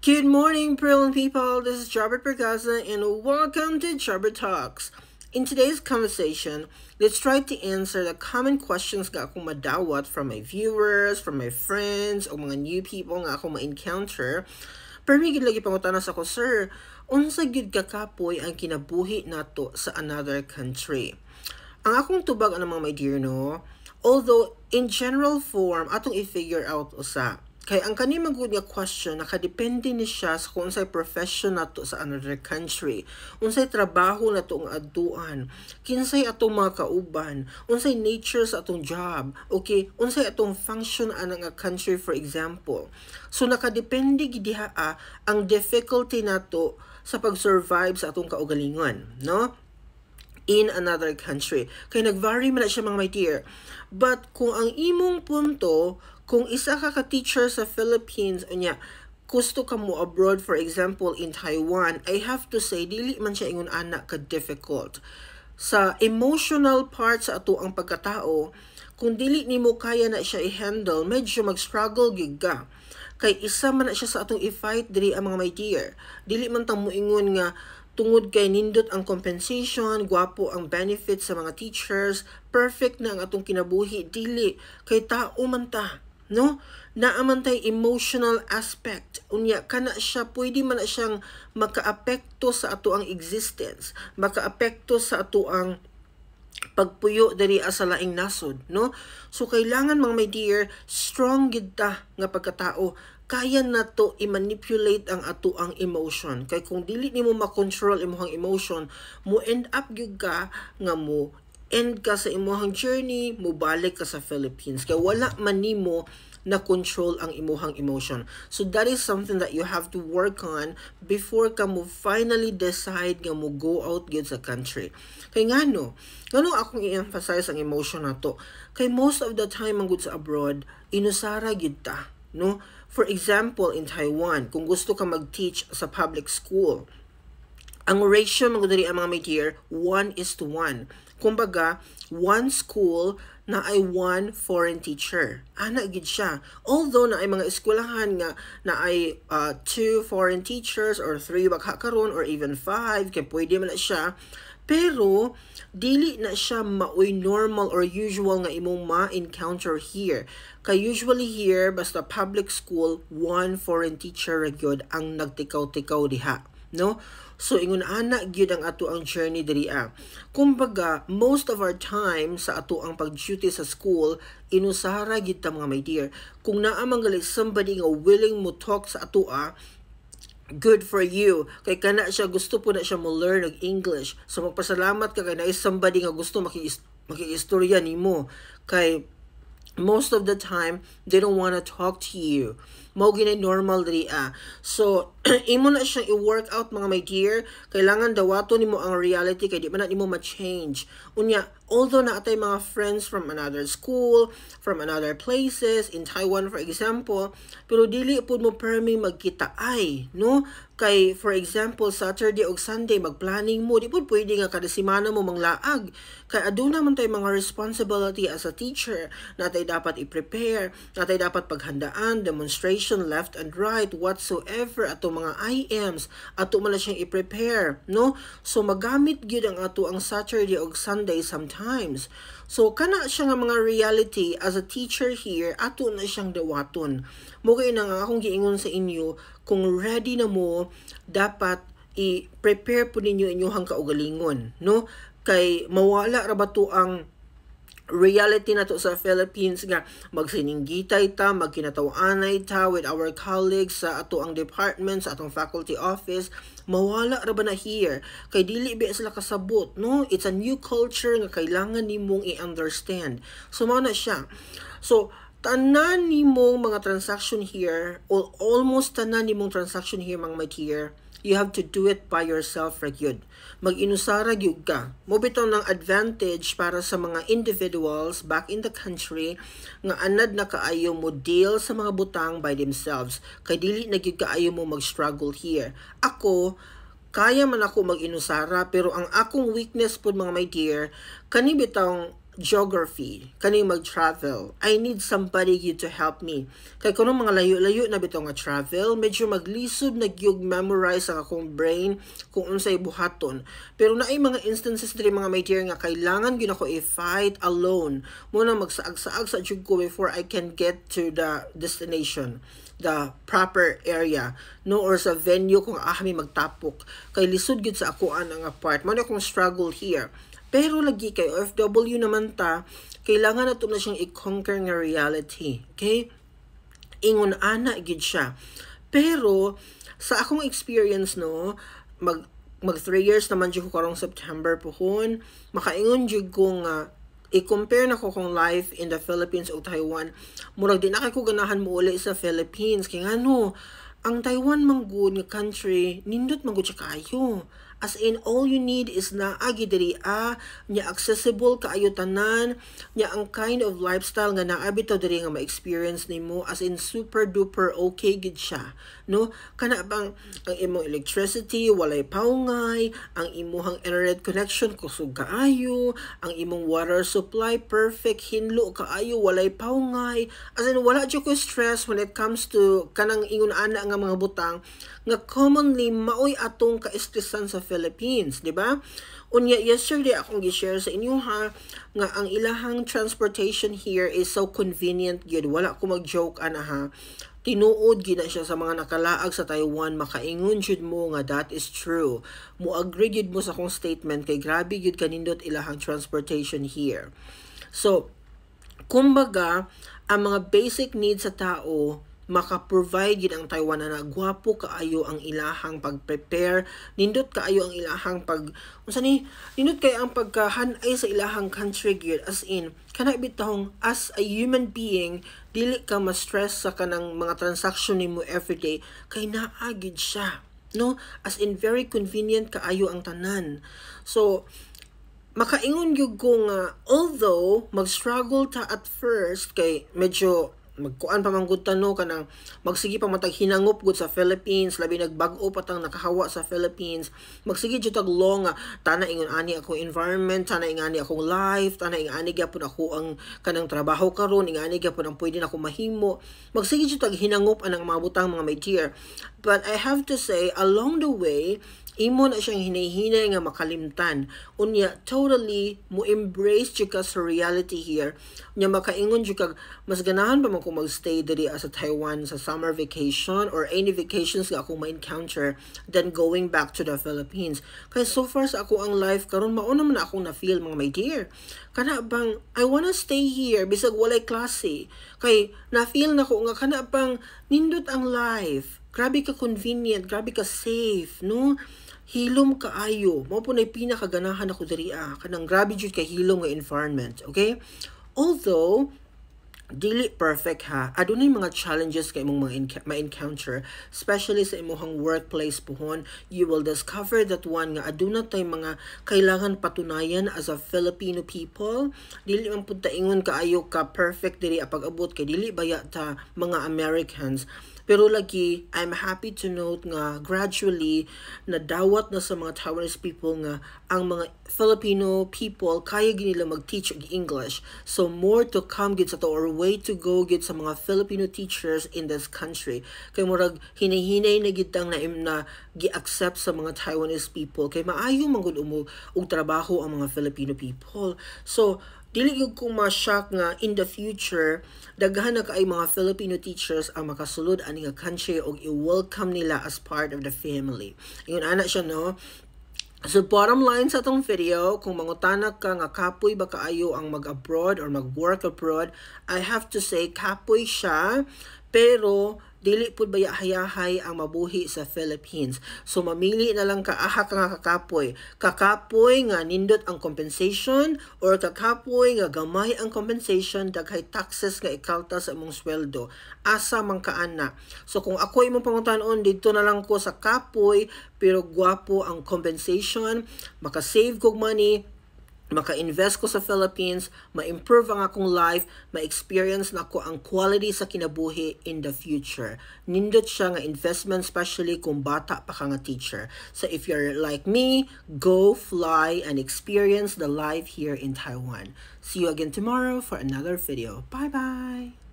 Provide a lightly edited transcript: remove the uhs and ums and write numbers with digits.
Good morning, brilliant people. This is Jobert Pergaza, and welcome to Jobert Talks. In today's conversation, let's try to answer the common questions nga akong madawat from my viewers, from my friends, o mga new people nga akong ma-encounter. Pero may lagi pangutanas ako, sir, unsa gyud ka kapoy ang kinabuhi nato sa another country? Ang akong tubag ano mga my dear no, although in general form atong i-figure out usa. Kay ang kani magud nga question nakadepende ni siya sa kung unsay profession nato sa another country, unsay trabaho nato ang adtuan, kinsay atong mga kauban, unsay nature sa atong job, okay, unsay atong function ana nga country for example. So nakadepende gid diha ang difficulty nato sa pag-survive sa atong kaugalingon, no? In another country. Kaya nag-vary man na siya mga my dear. But kung ang imong punto, kung isa ka ka-teacher sa Philippines, unya, gusto ka mo abroad, for example, in Taiwan, I have to say, dili man siya ingon anak ka-difficult. Sa emotional part sa ato ang pagkatao, kung dili nimo kaya na siya i-handle, medyo mag-struggle gid ka. Kay isa man na siya sa atong i-fight diri ang mga my dear. Dili man tang moingon nga tungod kay nindot ang compensation, gwapo ang benefits sa mga teachers, perfect na ang atong kinabuhi, dili kay tao man ta, no? Naaman tay emotional aspect. Unya kana siya pwede man na siyang makaapekto sa ato ang existence, makaapekto sa ato ang pagpuyo diri sa laing nasod, no? So kailangan mga my dear, strong gid ta nga pagkatao. Kaya na to i-manipulate ang ato ang emotion. Kay kung dili nimo ma-control imong emotion, mo end up gyud ka nga mo end ka sa imong journey, mo balik ka sa Philippines. Kay wala man nimo na control ang imuhang emotion. So that is something that you have to work on before ka mo finally decide nga mo go out gyud sa country. Kay ngano akong i-emphasize ang emotion nato. Kay most of the time ang sa abroad, inusara gyud ta, no? For example, in Taiwan, kung gusto ka mag-teach sa public school, ang ratio mga diri ang mga may dear, 1:1. Kumbaga, one school na ay one foreign teacher. Ana gid siya. Although na ay mga eskwelahan nga na ay two foreign teachers or three baka karon or even five, kay pwede man na siya. Pero dili na siya maoy normal or usual nga imong ma-encounter here. Kay usually here basta public school, one foreign teacher ra gyud ang nagtikaw-tikaw diha, no? So ingon ana gyud ang ato ang journey diri Kumbaga, most of our time sa ato ang pag-duty sa school, inusara gyud ta mga my dear. Kung naa man gali somebody nga willing mo talk sa ato good for you. Kay kana siya gusto po na siya mo learn og English. So magpasalamat ka kay na somebody nga gusto maki-istorya nimo. Kay most of the time they don't want to talk to you. Mao ginay normal diri So imo na siyang i-work out mga my dear. Kailangan dawato nimo ang reality kay di man na nimo ma-change. Unya, although naatay mga friends from another school, from another places, in Taiwan for example, pero dili pud mo permi magkita ay, no? Kay for example, Saturday o Sunday mag-planning mo, di pud pwede nga kada semana mo manglaag. Kay aduna man tay mga responsibility as a teacher, natay dapat i-prepare, natay dapat paghandaan, demonstration left and right, whatsoever ato mga IMs, ato man na siyang i-prepare, no? So magamit gyud ang ato ang Saturday o Sunday sometimes. So kana siya nga mga reality as a teacher here, ato na siyang dawaton. Mo kay na nga akong giingon sa inyo, kung ready na mo, dapat i-prepare po ninyo inyong kaugalingon, no? Kay mawala ra ba to ang reality na to sa Philippines nga magsininggitay ta, magkinatawanay ta with our colleagues sa ato ang department, sa atong faculty office, mawala ra ba na here? Kay dili ba sila kasabot, no? It's a new culture nga kailangan nimong i-understand. So mao na siya. So tanan nimong mga transaction here, or almost tanan nimong transaction here mga my dear, you have to do it by yourself ra gyud. Mag-inusara gyud ka. Mo bitaw ng advantage para sa mga individuals back in the country nga anad na kaayo mo deal sa mga butang by themselves. Kay dili na gyud kaayo mo mag-struggle here. Ako, kaya man ako mag-inusara, pero ang akong weakness po mga my dear, kani bitang geography, kani mag-travel. I need somebody gyud to help me. Kay kuno mga layo-layo na bitaw nga travel, medyo maglisod na gyud memorize ang akong brain kung unsay buhaton. Pero naay mga instances diri mga my dear nga kailangan gyud ako i-fight alone. Muna magsaag-saag sa jud ko before I can get to the destination, the proper area, no, or sa venue kung mi magtapok. Kay lisod gyud sa akoan ang part. Mo na akong struggle here. Pero lagi kay OFW naman ta, kailangan nato na siyang i-conquer nga reality. Okay? Ingon ana gid siya. Pero sa akong experience no, mag 3 years naman jud ko karong September pohon, makaingon jud ko nga i-compare na ko kung life in the Philippines o Taiwan. Murag di na kay ko ganahan mo uli sa Philippines kay ngano ang Taiwan manggod nga country nindot manggod siya kayo. As in, all you need is na agi diri nya accessible kaayo tanan, nya ang kind of lifestyle nga naabi to diri nga ma-experience nimo, as in super duper okay gid siya, no? Kana bang ang imong electricity walay pawngay, ang imong internet connection kusog kaayo, ang imong water supply perfect, hinlo kaayo, walay pawngay, as in wala jud ko stress when it comes to kanang ingon ana nga mga butang nga commonly maoy atong kaistresan sa Philippines, di ba? Unya yesterday akong gi-share sa inyo ha nga ang ilahang transportation here is so convenient gyud. Wala ko mag-joke ana ha. Tinuod gina siya sa mga nakalaag sa Taiwan, makaingon jud mo nga that is true. Mo agree jud mo sa akong statement kay grabe jud kanindot ilahang transportation here. So, kumbaga, ang mga basic needs sa tao maka-provide yun ang Taiwan na gwapo kaayo ang ilahang pag-prepare, nindot kaayo ang ilahang nindot kayo ang pagkahanay sa ilahang country gyud, as in kana bitahong as a human being dili ka ma-stress sa kanang mga transaction nimo everyday kay naagid siya, no, as in very convenient kaayo ang tanan. So makaingon gyud ko nga although mag-struggle ta at first kay medyo magkuan pa man gud tano kanang magsige pa matag hinangop gud sa Philippines, labi nagbag-o patang nakahawa sa Philippines, magsige jud tag long tana ingon ani ako environment, tana ingani akong life, tana ingani gyapon ako ang kanang trabaho karon, ingani gyapon ang pwede nako mahimo, magsige jud tag hinangop anang mga butang mga my dear. But I have to say along the way imo na siyang hinahinay nga makalimtan. Unya, totally mo embrace jud ka sa reality here. Unya, makaingon jud kag mas ganahan pa man ko magstay diri sa Taiwan sa summer vacation or any vacations nga akong ma-encounter than going back to the Philippines. Kaya so far sa ako ang life karon mao naman akong na-feel mga my dear. Kana bang I wanna stay here bisag walay klase. Kay na-feel na ko nga kana bang nindot ang life. Grabe ka convenient, grabe ka safe, no? Hilom kaayo. Mao po na pinakaganahan ako diri kanang grabe jud kay hilom nga environment, okay? Although dili perfect ha. Adunay mga challenges kay imong ma-encounter, especially sa imong workplace pohon. You will discover that one nga aduna tay mga kailangan patunayan as a Filipino people. Dili man pud ta ingon kaayo ka perfect diri pag-abot kay dili baya ta mga Americans. Pero lagi, I'm happy to note nga gradually nadawat na sa mga Taiwanese people nga ang mga Filipino people kaya nila mag-teach og English. So more to come gid sa to or way to go gid sa mga Filipino teachers in this country. Kay murag hinahinay na gid na gi-accept sa mga Taiwanese people kay maayo man gud og trabaho ang mga Filipino people. So dili gyud ko ma-shock nga in the future daghan na kaay mga Filipino teachers ang makasulod ani nga country og i-welcome nila as part of the family. Ingon ana siya no. So bottom line sa atong video, kung mangutana ka nga kapoy ba kaayo ang mag-abroad or mag-work abroad, I have to say kapoy siya, pero dili pud bayahayahay ang mabuhi sa Philippines. So mamili na lang ka aha ka nga kakapoy. Kakapoy nga nindot ang compensation or kakapoy nga gamay ang compensation daghay taxes nga ikalta sa imong sweldo. Asa man kaana. So kung ako imong pangutan-on dito na lang ko sa kapoy pero gwapo ang compensation, maka-save kog money, maka-invest ko sa Philippines, ma-improve ang akong life, ma-experience na ko ang quality sa kinabuhi in the future. Nindot siya nga investment, especially kung bata pa ka nga teacher. So if you're like me, go fly and experience the life here in Taiwan. See you again tomorrow for another video. Bye-bye!